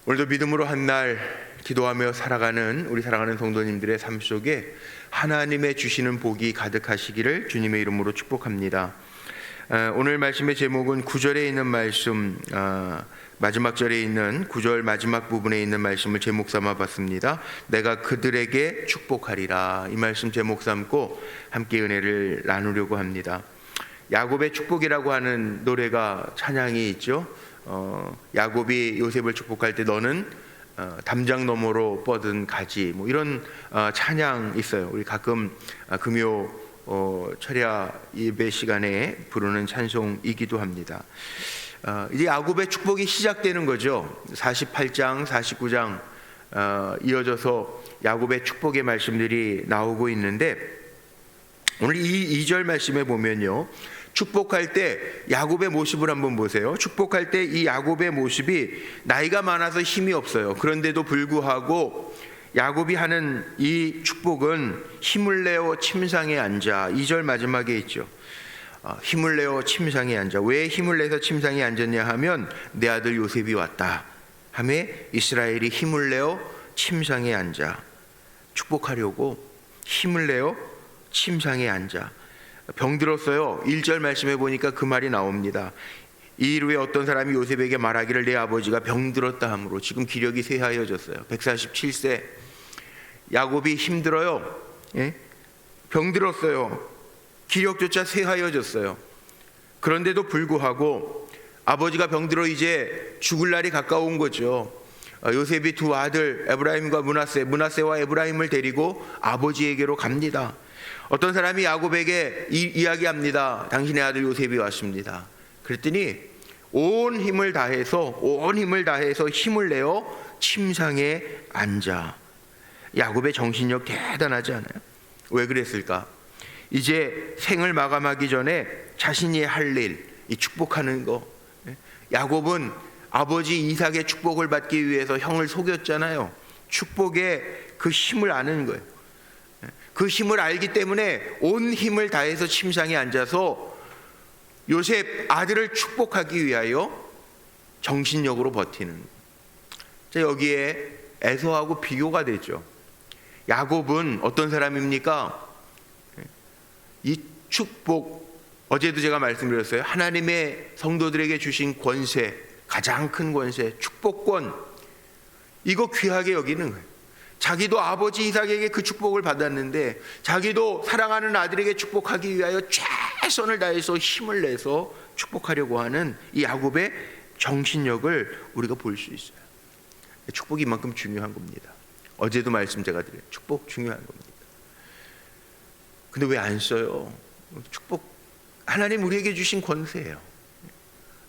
오늘도 믿음으로 한 날 기도하며 살아가는 우리 사랑하는 성도님들의 삶 속에 하나님의 주시는 복이 가득하시기를 주님의 이름으로 축복합니다. 오늘 말씀의 제목은 9절에 있는 말씀, 마지막 절에 있는 9절 마지막 부분에 있는 말씀을 제목 삼아 봤습니다. 내가 그들에게 축복하리라. 이 말씀 제목 삼고 함께 은혜를 나누려고 합니다. 야곱의 축복이라고 하는 노래가 찬양이 있죠. 야곱이 요셉을 축복할 때 너는 담장 너머로 뻗은 가지, 뭐 이런 찬양 있어요. 우리 가끔 금요 철야 예배 시간에 부르는 찬송이기도 합니다. 이제 야곱의 축복이 시작되는 거죠. 48장, 49장 이어져서 야곱의 축복의 말씀들이 나오고 있는데, 오늘 이 2절 말씀에 보면요, 축복할 때 야곱의 모습을 한번 보세요. 축복할 때 이 야곱의 모습이 나이가 많아서 힘이 없어요. 그런데도 불구하고 야곱이 하는 이 축복은 힘을 내어 침상에 앉아. 2절 마지막에 있죠. 힘을 내어 침상에 앉아. 왜 힘을 내서 침상에 앉았냐 하면 내 아들 요셉이 왔다 하매 이스라엘이 힘을 내어 침상에 앉아. 축복하려고 힘을 내어 침상에 앉아. 병들었어요. 1절 말씀해 보니까 그 말이 나옵니다. 이 일 후에 어떤 사람이 요셉에게 말하기를 내 아버지가 병들었다 하므로. 지금 기력이 쇠하여졌어요. 147세. 야곱이 힘들어요. 병들었어요. 기력조차 쇠하여졌어요. 그런데도 불구하고 아버지가 병들어 이제 죽을 날이 가까운 거죠. 요셉이 두 아들 에브라임과 므낫세와 에브라임을 데리고 아버지에게로 갑니다. 어떤 사람이 야곱에게 이야기합니다. 당신의 아들 요셉이 왔습니다. 그랬더니 온 힘을 다해서 힘을 내어 침상에 앉아. 야곱의 정신력 대단하지 않아요? 왜 그랬을까? 이제 생을 마감하기 전에 자신이 할 일, 이 축복하는 거. 야곱은 아버지 이삭의 축복을 받기 위해서 형을 속였잖아요. 축복의 그 힘을 아는 거예요. 그 힘을 알기 때문에 온 힘을 다해서 침상에 앉아서 요셉 아들을 축복하기 위하여 정신력으로 버티는. 자, 여기에 에서하고 비교가 되죠. 야곱은 어떤 사람입니까? 이 축복, 어제도 제가 말씀드렸어요. 하나님의 성도들에게 주신 권세, 가장 큰 권세, 축복권, 이거 귀하게 여기는 거예요. 자기도 아버지 이삭에게 그 축복을 받았는데 자기도 사랑하는 아들에게 축복하기 위하여 최선을 다해서 힘을 내서 축복하려고 하는 이 야곱의 정신력을 우리가 볼 수 있어요. 축복이 이만큼 중요한 겁니다. 어제도 말씀 제가 드려요. 축복 중요한 겁니다. 근데 왜 안 써요? 축복, 하나님 우리에게 주신 권세예요.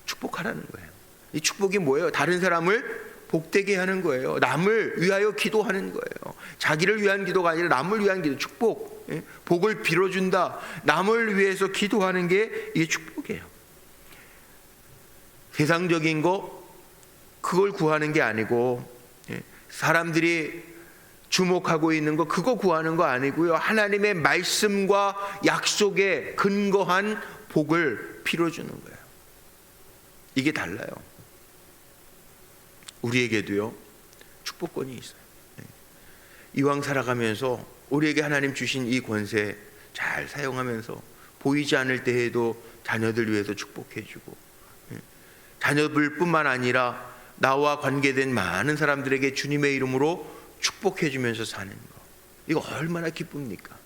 축복하라는 거예요. 이 축복이 뭐예요? 다른 사람을 복되게 하는 거예요. 남을 위하여 기도하는 거예요. 자기를 위한 기도가 아니라 남을 위한 기도, 축복, 복을 빌어준다. 남을 위해서 기도하는 게 이게 축복이에요. 세상적인 거 그걸 구하는 게 아니고, 사람들이 주목하고 있는 거 그거 구하는 거 아니고요. 하나님의 말씀과 약속에 근거한 복을 빌어주는 거예요. 이게 달라요. 우리에게도요, 축복권이 있어요. 이왕 살아가면서 우리에게 하나님 주신 이 권세 잘 사용하면서 보이지 않을 때에도 자녀들 위해서 축복해주고, 자녀들뿐만 아니라 나와 관계된 많은 사람들에게 주님의 이름으로 축복해주면서 사는 거, 이거 얼마나 기쁩니까?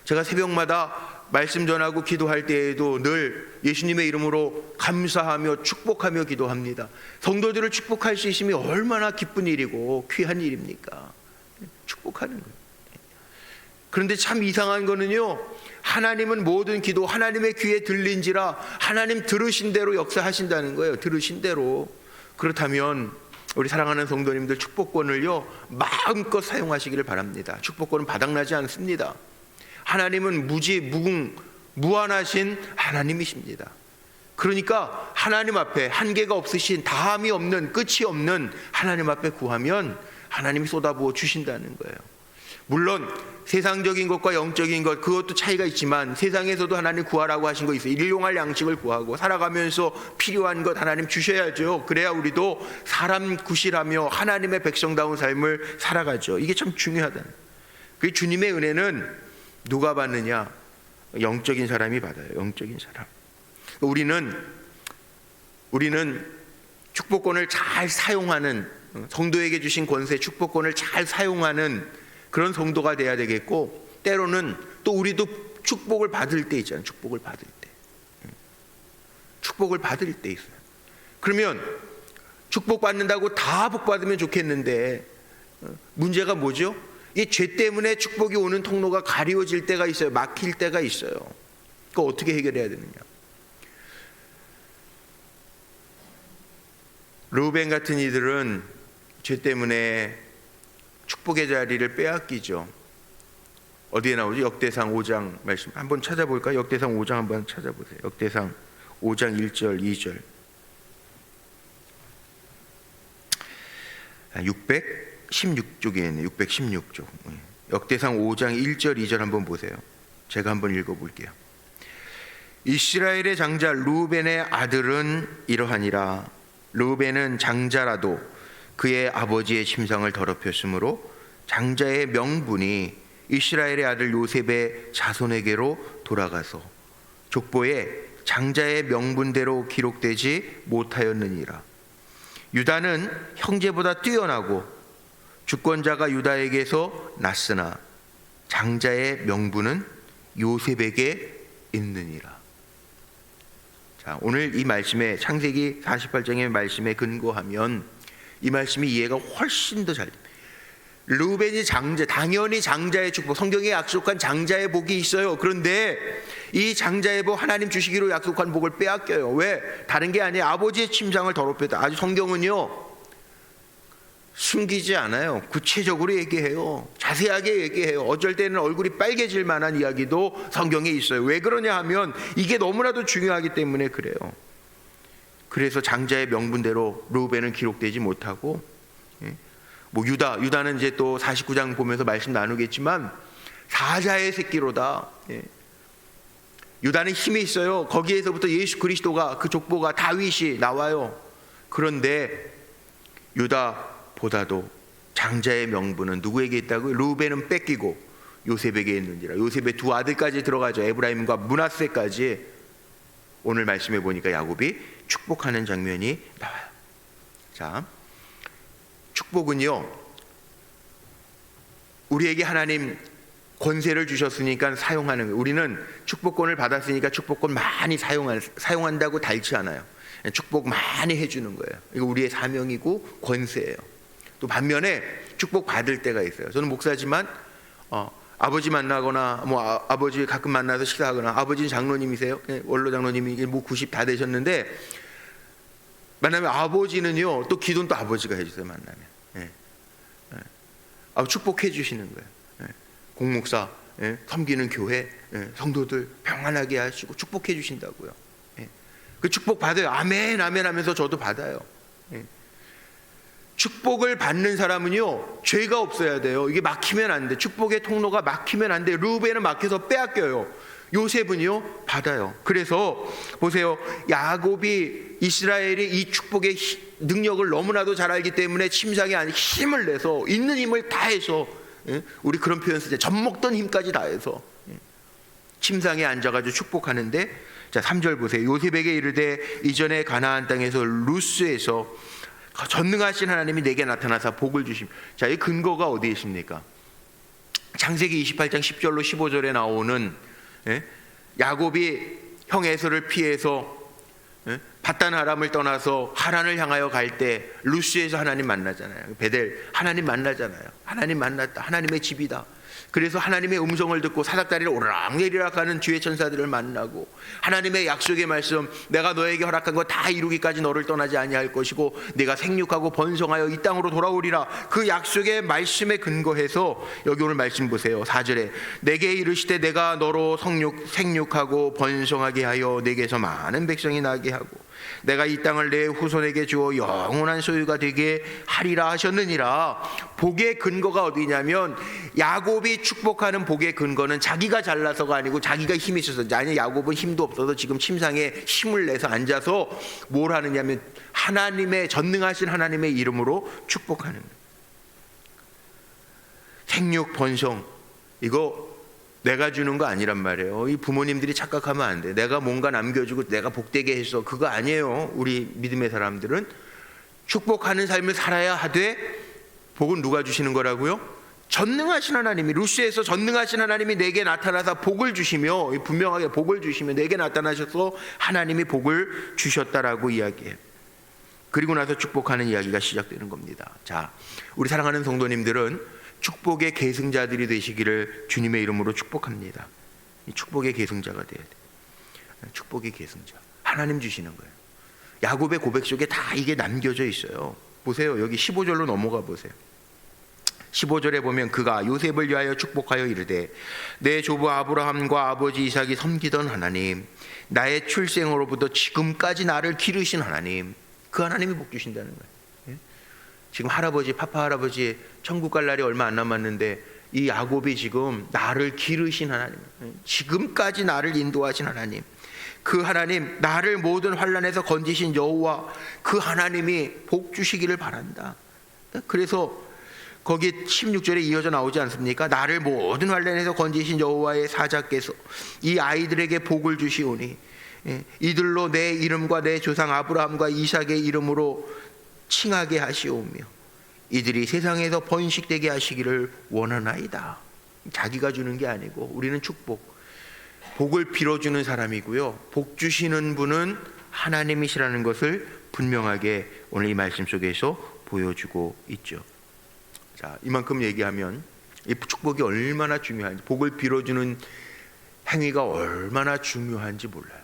제가 새벽마다 말씀 전하고 기도할 때에도 늘 예수님의 이름으로 감사하며 축복하며 기도합니다. 성도들을 축복할 수 있으면 얼마나 기쁜 일이고 귀한 일입니까? 축복하는 거예요. 그런데 참 이상한 거는요, 하나님은 모든 기도 하나님의 귀에 들린지라 하나님 들으신 대로 역사하신다는 거예요. 들으신 대로. 그렇다면 우리 사랑하는 성도님들 축복권을요 마음껏 사용하시기를 바랍니다. 축복권은 바닥나지 않습니다. 하나님은 무한하신 하나님이십니다. 그러니까 하나님 앞에 한계가 없으신, 다함이 없는, 끝이 없는 하나님 앞에 구하면 하나님이 쏟아부어 주신다는 거예요. 물론 세상적인 것과 영적인 것 그것도 차이가 있지만 세상에서도 하나님 구하라고 하신 거 있어요. 일용할 양식을 구하고 살아가면서 필요한 것 하나님 주셔야죠. 그래야 우리도 사람 구실하며 하나님의 백성다운 삶을 살아가죠. 이게 참 중요하다. 그 주님의 은혜는 누가 받느냐? 영적인 사람이 받아요. 영적인 사람. 우리는 축복권을 잘 사용하는, 성도에게 주신 권세 축복권을 잘 사용하는 그런 성도가 돼야 되겠고, 때로는 또 우리도 축복을 받을 때 있잖아요. 축복을 받을 때 있어요. 그러면 축복 받는다고 다 복 받으면 좋겠는데 문제가 뭐죠? 이 죄 때문에 축복이 오는 통로가 가리워질 때가 있어요. 막힐 때가 있어요. 그거 어떻게 해결해야 되느냐? 르우벤 같은 이들은 죄 때문에 축복의 자리를 빼앗기죠. 어디에 나오죠? 역대상 5장 말씀 한번 찾아볼까요? 역대상 5장 한번 찾아보세요. 역대상 5장 1절 2절 616쪽에 있네. 616쪽. 역대상 5장 1절 2절 한번 보세요. 제가 한번 읽어볼게요. 이스라엘의 장자 르우벤의 아들은 이러하니라. 르우벤은 장자라도 그의 아버지의 침상을 더럽혔으므로 장자의 명분이 이스라엘의 아들 요셉의 자손에게로 돌아가서 족보에 장자의 명분대로 기록되지 못하였느니라. 유다는 형제보다 뛰어나고 주권자가 유다에게서 났으나 장자의 명분은 요셉에게 있느니라. 자, 오늘 이 말씀에 창세기 48장의 말씀에 근거하면 이 말씀이 이해가 훨씬 더 잘 됩니다. 르우벤이 장자, 당연히 장자의 축복, 성경에 약속한 장자의 복이 있어요. 그런데 이 장자의 복, 하나님 주시기로 약속한 복을 빼앗겨요. 왜? 다른 게 아니에요. 아버지의 침상을 더럽혔다. 아주 성경은요 숨기지 않아요. 구체적으로 얘기해요. 자세하게 얘기해요. 어쩔 때는 얼굴이 빨개질 만한 이야기도 성경에 있어요. 왜 그러냐 하면 이게 너무나도 중요하기 때문에 그래요. 그래서 장자의 명분대로 르우벤은 기록되지 못하고, 뭐 유다는 이제 또 49장 보면서 말씀 나누겠지만 사자의 새끼로다. 유다는 힘이 있어요. 거기에서부터 예수 그리스도가, 그 족보가 다윗이 나와요. 그런데 유다보다도 장자의 명분은 누구에게 있다고요? 르우벤은 뺏기고 요셉에게 있는지라. 요셉의 두 아들까지 들어가죠. 에브라임과 므낫세까지. 오늘 말씀해 보니까 야곱이 축복하는 장면이 나와요. 자, 축복은요 우리에게 하나님 권세를 주셨으니까 사용하는 거예요. 우리는 축복권을 받았으니까 축복권 많이 사용한다고 달지 않아요. 축복 많이 해주는 거예요. 이거 우리의 사명이고 권세예요. 또 반면에 축복 받을 때가 있어요. 저는 목사지만 아버지 만나거나 뭐 아버지 가끔 만나서 식사하거나, 아버지는 장로님이세요. 원로 장로님이 뭐 90 다 되셨는데 만나면 아버지는요 또 기도는 또 아버지가 해주세요. 만나면 축복해 주시는 거예요. 공목사 섬기는 교회 성도들 평안하게 하시고 축복해 주신다고요. 그 축복 받아요. 아멘 아멘 하면서 저도 받아요. 축복을 받는 사람은요 죄가 없어야 돼요. 이게 막히면 안 돼. 축복의 통로가 막히면 안 돼. 르우벤은 막혀서 빼앗겨요. 요셉은요 받아요. 그래서 보세요, 야곱이 이스라엘이 이 축복의 능력을 너무나도 잘 알기 때문에 침상에 아니 힘을 내서 있는 힘을 다해서, 우리 그런 표현 쓰죠. 젖먹던 힘까지 다해서 침상에 앉아가지고 축복하는데, 자 3절 보세요. 요셉에게 이르되 이전에 가나안 땅에서 루스에서 전능하신 하나님이 내게 나타나사 복을 주심. 자, 이 근거가 어디에 있습니까? 창세기 28장 10절로 15절에 나오는 야곱이 형 에서를 피해서 밧단 아람을 떠나서 하란을 향하여 갈 때 루스에서 하나님 만나잖아요. 베델 하나님 만나잖아요. 하나님 만났다. 하나님의 집이다. 그래서 하나님의 음성을 듣고 사닥다리를 오르락내리락 하는 주의 천사들을 만나고, 하나님의 약속의 말씀, 내가 너에게 허락한 거 다 이루기까지 너를 떠나지 아니할 것이고 네가 생육하고 번성하여 이 땅으로 돌아오리라. 그 약속의 말씀에 근거해서 여기 오늘 말씀 보세요. 4절에 내게 이르시되 내가 너로 생육하고 번성하게 하여 내게서 많은 백성이 나게 하고 내가 이 땅을 내 후손에게 주어 영원한 소유가 되게 하리라 하셨느니라. 복의 근거가 어디냐면 야곱이 축복하는 복의 근거는 자기가 잘나서가 아니고 자기가 힘이 있어서. 아니, 야곱은 힘도 없어서 지금 침상에 힘을 내서 앉아서 뭘 하느냐면 하나님의, 전능하신 하나님의 이름으로 축복하는 거예요. 생육 번성, 이거 내가 주는 거 아니란 말이에요. 이 부모님들이 착각하면 안 돼. 내가 뭔가 남겨주고 내가 복되게 해서, 그거 아니에요. 우리 믿음의 사람들은 축복하는 삶을 살아야 하되, 복은 누가 주시는 거라고요? 전능하신 하나님이, 루스에서 전능하신 하나님이 내게 나타나서 복을 주시며, 분명하게 복을 주시며 내게 나타나셔서 하나님이 복을 주셨다라고 이야기해요. 그리고 나서 축복하는 이야기가 시작되는 겁니다. 자, 우리 사랑하는 성도님들은 축복의 계승자들이 되시기를 주님의 이름으로 축복합니다. 이 축복의 계승자가 돼야 돼. 축복의 계승자, 하나님 주시는 거예요. 야곱의 고백 속에 다 이게 남겨져 있어요. 보세요, 여기 15절로 넘어가 보세요. 15절에 보면 그가 요셉을 위하여 축복하여 이르되 내 조부 아브라함과 아버지 이삭이 섬기던 하나님, 나의 출생으로부터 지금까지 나를 기르신 하나님, 그 하나님이 복 주신다는 거예요. 지금 할아버지, 파파 할아버지 천국 갈 날이 얼마 안 남았는데 이 야곱이 지금 나를 기르신 하나님, 지금까지 나를 인도하신 하나님, 그 하나님, 나를 모든 환난에서 건지신 여호와, 그 하나님이 복 주시기를 바란다. 그래서 거기 16절에 이어져 나오지 않습니까? 나를 모든 환난에서 건지신 여호와의 사자께서 이 아이들에게 복을 주시오니 이들로 내 이름과 내 조상 아브라함과 이삭의 이름으로 칭하게 하시오며 이들이 세상에서 번식되게 하시기를 원하나이다. 자기가 주는 게 아니고 우리는 축복, 복을 빌어주는 사람이고요, 복 주시는 분은 하나님이시라는 것을 분명하게 오늘 이 말씀 속에서 보여주고 있죠. 자, 이만큼 얘기하면 이 축복이 얼마나 중요한지, 복을 빌어주는 행위가 얼마나 중요한지 몰라요.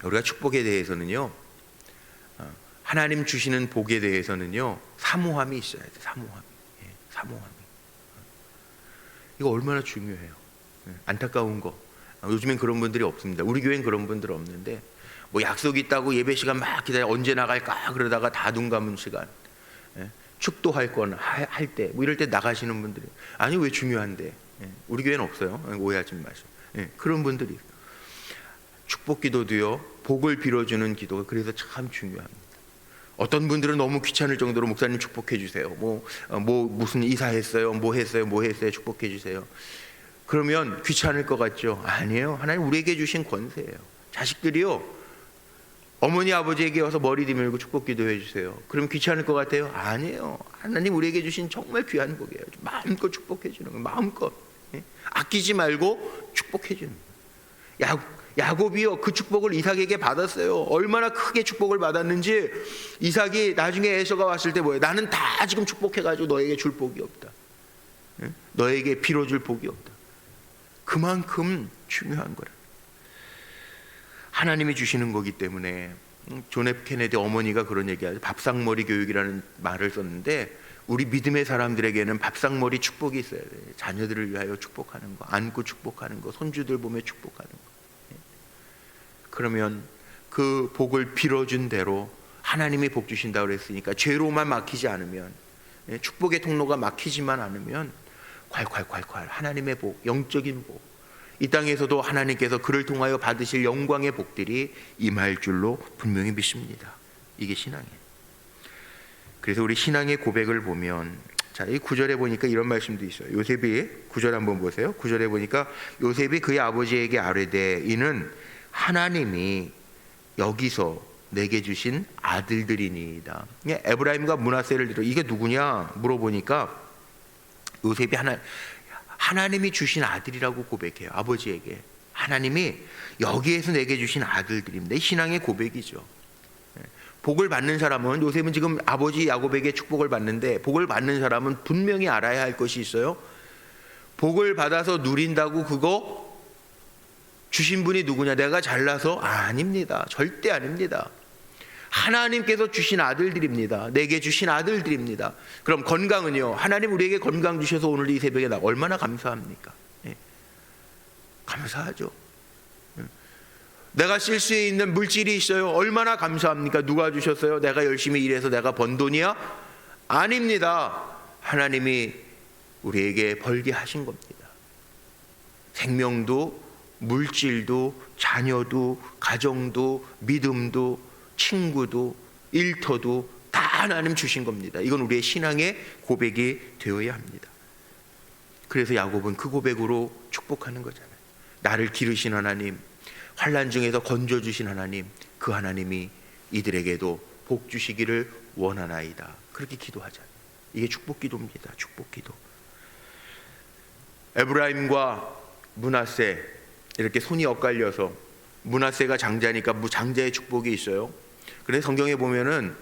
우리가 축복에 대해서는요, 하나님 주시는 복에 대해서는요, 사모함이 있어야 돼. 사모함이. 이거 얼마나 중요해요. 안타까운 거, 요즘엔 그런 분들이 없습니다. 우리 교회는 그런 분들 없는데, 뭐 약속 있다고 예배 시간 막 기다려, 언제 나갈까 그러다가 다 눈 감은 시간, 축도할 거나 할 때, 뭐 이럴 때 나가시는 분들이, 아니 왜 중요한데, 우리 교회는 없어요. 오해하지 마시고. 그런 분들이, 축복 기도도요, 복을 빌어주는 기도가 그래서 참 중요합니다. 어떤 분들은 너무 귀찮을 정도로 목사님 축복해 주세요. 뭐 무슨 이사했어요, 뭐 했어요 축복해 주세요. 그러면 귀찮을 것 같죠? 아니에요. 하나님 우리에게 주신 권세예요. 자식들이요, 어머니 아버지에게 와서 머리 디밀고 축복 기도해 주세요. 그럼 귀찮을 것 같아요? 아니에요. 하나님 우리에게 주신 정말 귀한 복이에요. 마음껏 축복해 주는 거예요. 마음껏. 아끼지 말고 축복해 주는 거예요. 야곱이요, 그 축복을 이삭에게 받았어요. 얼마나 크게 축복을 받았는지, 이삭이 나중에 에서가 왔을 때 뭐예요? 나는 다 지금 축복해가지고 너에게 줄 복이 없다. 너에게 빌어줄 복이 없다. 그만큼 중요한 거라. 하나님이 주시는 거기 때문에. 존 F 케네디 어머니가 그런 얘기하죠. 밥상머리 교육이라는 말을 썼는데, 우리 믿음의 사람들에게는 밥상머리 축복이 있어야 돼요. 자녀들을 위하여 축복하는 거, 안고 축복하는 거, 손주들 보며 축복하는 거. 그러면 그 복을 빌어준 대로 하나님이 복 주신다고 그랬으니까, 죄로만 막히지 않으면, 축복의 통로가 막히지만 않으면 콸콸콸콸 하나님의 복, 영적인 복, 이 땅에서도 하나님께서 그를 통하여 받으실 영광의 복들이 임할 줄로 분명히 믿습니다. 이게 신앙이에요. 그래서 우리 신앙의 고백을 보면, 자, 이 9절에 보니까 이런 말씀도 있어요. 요셉이, 9절 한번 보세요. 9절에 보니까 요셉이 그의 아버지에게 아뢰되 이는 하나님이 여기서 내게 주신 아들들이니이다. 에브라임과 므낫세를 들어, 이게 누구냐 물어보니까 요셉이 하나님이 주신 아들이라고 고백해요. 아버지에게 하나님이 여기에서 내게 주신 아들들입니다. 신앙의 고백이죠. 복을 받는 사람은, 요셉은 지금 아버지 야곱에게 축복을 받는데, 복을 받는 사람은 분명히 알아야 할 것이 있어요. 복을 받아서 누린다고 그거 주신 분이 누구냐? 내가 잘나서? 아닙니다. 절대 아닙니다. 하나님께서 주신 아들들입니다. 내게 주신 아들들입니다. 그럼 건강은요? 하나님 우리에게 건강 주셔서 오늘 이 새벽에 나 얼마나 감사합니까? 감사하죠. 내가 쓸 수 있는 물질이 있어요. 얼마나 감사합니까? 누가 주셨어요? 내가 열심히 일해서 내가 번 돈이야? 아닙니다. 하나님이 우리에게 벌게 하신 겁니다. 생명도, 물질도, 자녀도, 가정도, 믿음도, 친구도, 일터도 다 하나님 주신 겁니다. 이건 우리의 신앙의 고백이 되어야 합니다. 그래서 야곱은 그 고백으로 축복하는 거잖아요. 나를 기르신 하나님, 환난 중에서 건져주신 하나님, 그 하나님이 이들에게도 복 주시기를 원하나이다. 그렇게 기도하잖아요. 이게 축복 기도입니다. 축복 기도. 에브라임과 므낫세 이렇게 손이 엇갈려서 므낫세가 장자니까 장자의 축복이 있어요. 그래서 성경에 보면은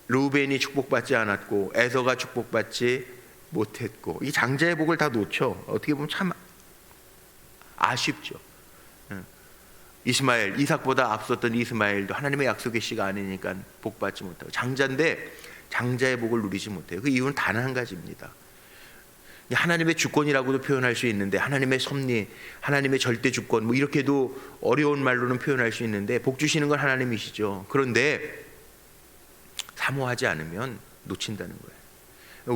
르우벤이 축복받지 않았고 에서가 축복받지 못했고, 이 장자의 복을 다 놓쳐. 어떻게 보면 참 아쉽죠. 이스마엘, 이삭보다 앞섰던 이스마엘도 하나님의 약속의 씨가 아니니까 복받지 못하고, 장자인데 장자의 복을 누리지 못해요. 그 이유는 단 한 가지입니다. 하나님의 주권이라고도 표현할 수 있는데, 하나님의 섭리, 하나님의 절대 주권, 뭐 이렇게도 어려운 말로는 표현할 수 있는데, 복 주시는 건 하나님이시죠. 그런데 사모하지 않으면 놓친다는 거예요.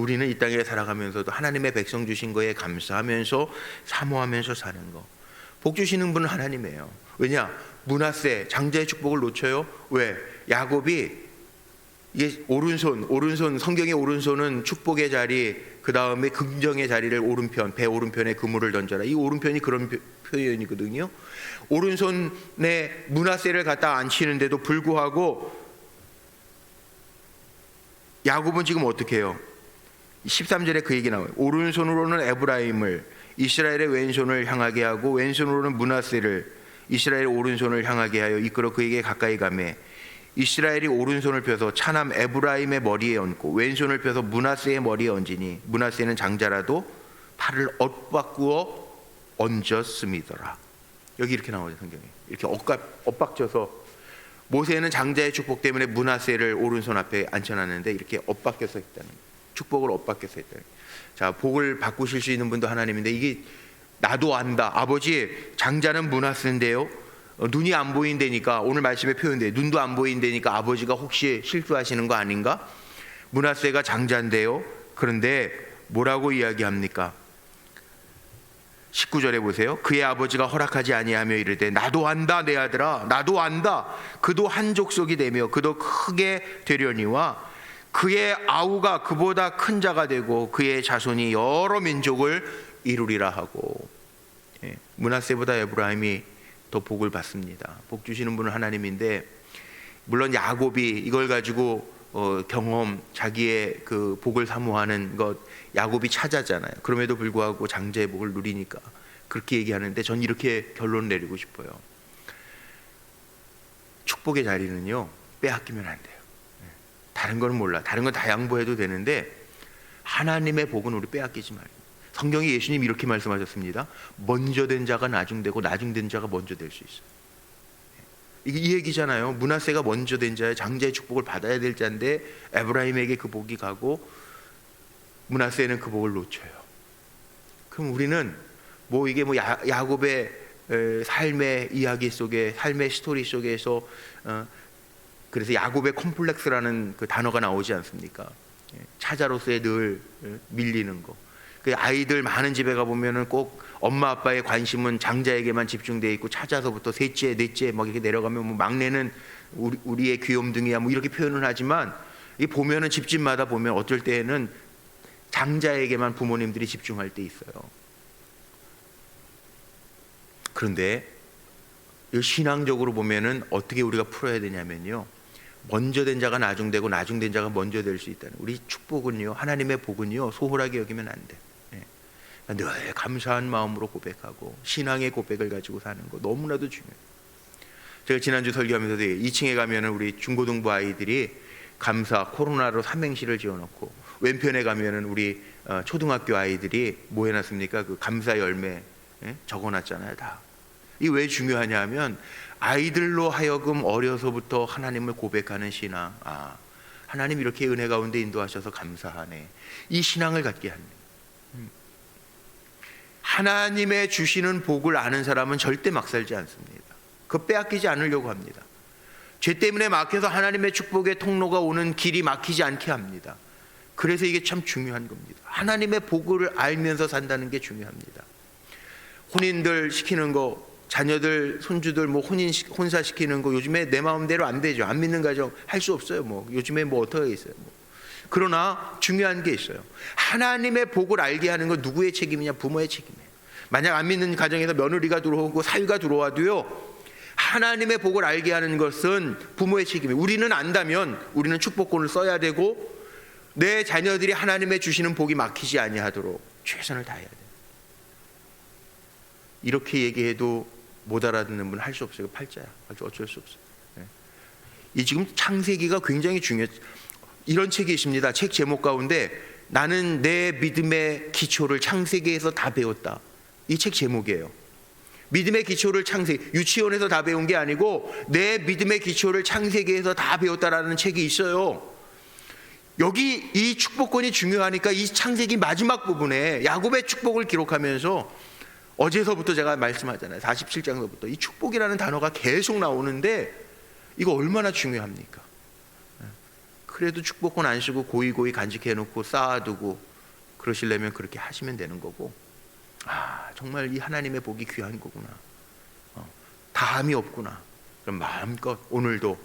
우리는 이 땅에 살아가면서도 하나님의 백성 주신 거에 감사하면서 사모하면서 사는 거. 복 주시는 분은 하나님이에요. 왜냐? 므낫세 장자의 축복을 놓쳐요. 왜? 야곱이, 이게 오른손, 성경의 오른손은 축복의 자리, 그 다음에 긍정의 자리를 오른편, 배 오른편에 그물을 던져라. 이 오른편이 그런 표현이거든요. 오른손에 므낫세를 갖다 앉히는데도 불구하고 야곱은 지금 어떻게 해요? 13절에 그 얘기 나와요. 오른손으로는 에브라임을, 이스라엘의 왼손을 향하게 하고 왼손으로는 므낫세를, 이스라엘의 오른손을 향하게 하여 이끌어 그에게 가까이 가매, 이스라엘이 오른손을 펴서 차남 에브라임의 머리에 얹고 왼손을 펴서 므낫세의 머리에 얹으니 므낫세는 장자라도 팔을 엇바꾸어 얹었음이더라. 여기 이렇게 나오죠. 성경에 이렇게 엇박져서, 모세는 장자의 축복 때문에 므낫세를 오른손 앞에 앉혀놨는데 이렇게 엇바뀌어서 했다는 거예요. 축복을 엇바뀌어서 했다는 거예요. 자, 복을 바꾸실 수 있는 분도 하나님인데, 이게 나도 안다. 아버지, 장자는 므낫세인데요, 눈이 안 보인다니까, 오늘 말씀에 표현돼, 눈도 안 보인다니까 아버지가 혹시 실수하시는 거 아닌가? 므낫세가 장자인데요. 그런데 뭐라고 이야기합니까? 19절에 보세요. 그의 아버지가 허락하지 아니하며 이르되 나도 안다 내 아들아, 나도 안다. 그도 한 족속이 되며 그도 크게 되려니와 그의 아우가 그보다 큰 자가 되고 그의 자손이 여러 민족을 이루리라 하고. 므낫세보다 에브라임이 더 복을 받습니다. 복 주시는 분은 하나님인데, 물론 야곱이 이걸 가지고 자기의 그 복을 사모하는 것, 야곱이 찾았잖아요. 그럼에도 불구하고 장자의 복을 누리니까 그렇게 얘기하는데, 전 이렇게 결론을 내리고 싶어요. 축복의 자리는요, 빼앗기면 안 돼요. 다른 건 몰라, 다른 건 다 양보해도 되는데 하나님의 복은 우리 빼앗기지 말아요. 성경에 예수님이 이렇게 말씀하셨습니다. 먼저 된 자가 나중되고 나중된 자가 먼저 될 수 있어요. 이게 이 얘기잖아요. 므낫세가 먼저 된 자의 장자의 축복을 받아야 될 자인데 에브라임에게 그 복이 가고 므낫세는 그 복을 놓쳐요. 그럼 우리는 뭐 이게 뭐 야곱의 삶의 이야기 속에, 삶의 스토리 속에서 그래서 야곱의 콤플렉스라는 그 단어가 나오지 않습니까? 차자로서의 늘 밀리는 거. 그 아이들 많은 집에 가 보면은 꼭 엄마 아빠의 관심은 장자에게만 집중되어 있고, 차자서부터 셋째, 넷째 막 이렇게 내려가면 뭐 막내는 우리의 귀염둥이야 뭐 이렇게 표현을 하지만, 이 보면은 집집마다 보면 어쩔 때에는 장자에게만 부모님들이 집중할 때 있어요. 그런데 신앙적으로 보면은 어떻게 우리가 풀어야 되냐면요, 먼저 된 자가 나중되고 나중된 자가 먼저 될 수 있다는, 우리 축복은요, 하나님의 복은요, 소홀하게 여기면 안 돼. 늘 감사한 마음으로 고백하고 신앙의 고백을 가지고 사는 거 너무나도 중요해요. 제가 지난주 설교하면서도 2층에 가면은 우리 중고등부 아이들이 감사 코로나로 삼행시를 지어놓고, 왼편에 가면은 우리 초등학교 아이들이 뭐 해놨습니까? 그 감사 열매 적어놨잖아요. 다. 이 왜 중요하냐 하면, 아이들로 하여금 어려서부터 하나님을 고백하는 신앙, 하나님 이렇게 은혜 가운데 인도하셔서 감사하네, 이 신앙을 갖게 하는. 하나님의 주시는 복을 아는 사람은 절대 막 살지 않습니다. 그거 빼앗기지 않으려고 합니다. 죄 때문에 막혀서 하나님의 축복의 통로가 오는 길이 막히지 않게 합니다. 그래서 이게 참 중요한 겁니다. 하나님의 복을 알면서 산다는 게 중요합니다. 혼인들 시키는 거, 자녀들, 손주들 뭐 혼사 시키는 거 요즘에 내 마음대로 안 되죠. 안 믿는 가정 할 수 없어요. 뭐 요즘에 뭐 어떻게 있어요. 그러나 중요한 게 있어요. 하나님의 복을 알게 하는 건 누구의 책임이냐? 부모의 책임이에요. 만약 안 믿는 가정에서 며느리가 들어오고 사위가 들어와도요, 하나님의 복을 알게 하는 것은 부모의 책임이에요. 우리는 안다면 우리는 축복권을 써야 되고 내 자녀들이 하나님의 주시는 복이 막히지 아니하도록 최선을 다해야 돼요. 이렇게 얘기해도 못 알아듣는 분은 할 수 없어요. 팔자야. 어쩔 수 없어요. 이 지금 창세기가 굉장히 중요해요. 이런 책이 있습니다. 책 제목 가운데 나는 내 믿음의 기초를 창세기에서 다 배웠다. 이 책 제목이에요. 믿음의 기초를 유치원에서 다 배운 게 아니고 내 믿음의 기초를 창세기에서 다 배웠다라는 책이 있어요. 여기 이 축복권이 중요하니까 이 창세기 마지막 부분에 야곱의 축복을 기록하면서 어제서부터 제가 말씀하잖아요. 47장서부터 이 축복이라는 단어가 계속 나오는데 이거 얼마나 중요합니까? 그래도 축복권 안 쓰고 고이고이 간직해놓고 쌓아두고 그러시려면 그렇게 하시면 되는 거고, 정말 이 하나님의 복이 귀한 거구나, 다함이 없구나, 그럼 마음껏 오늘도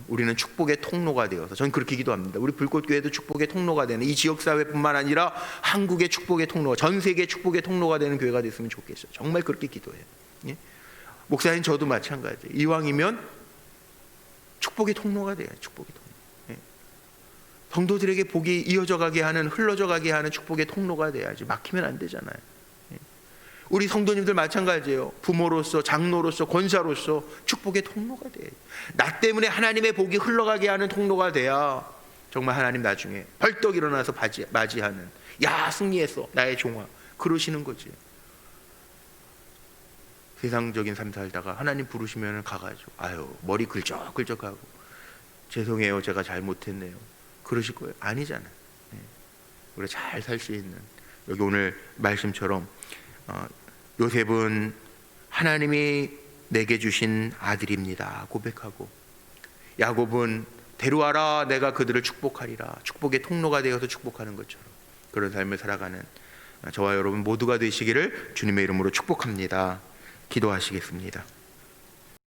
우리는 축복의 통로가 되어서, 저는 그렇게 기도합니다. 우리 불꽃교회도 축복의 통로가 되는, 이 지역사회뿐만 아니라 한국의 축복의 통로가, 전 세계 축복의 통로가 되는 교회가 됐으면 좋겠어요. 정말 그렇게 기도해요. 예? 목사님 저도 마찬가지예요. 이왕이면 축복의 통로가 돼요. 축복의 통로. 예? 성도들에게 복이 이어져 가게 하는, 흘러져 가게 하는 축복의 통로가 돼야지. 막히면 안 되잖아요. 예? 우리 성도님들 마찬가지예요. 부모로서, 장로로서, 권사로서 축복의 통로가 돼요. 나 때문에 하나님의 복이 흘러가게 하는 통로가 돼야 정말 하나님 나중에 벌떡 일어나서 맞이하는, 야 승리했어 나의 종아, 그러시는 거지. 세상적인 삶 살다가 하나님 부르시면 가가지고 머리 긁적긁적하고 죄송해요 제가 잘못했네요 그러실 거예요? 아니잖아요. 우리가 잘 살 수 있는, 여기 오늘 말씀처럼 요셉은 하나님이 내게 주신 아들입니다 고백하고, 야곱은 데려와라 내가 그들을 축복하리라, 축복의 통로가 되어서 축복하는 것처럼 그런 삶을 살아가는 저와 여러분 모두가 되시기를 주님의 이름으로 축복합니다. 기도하시겠습니다.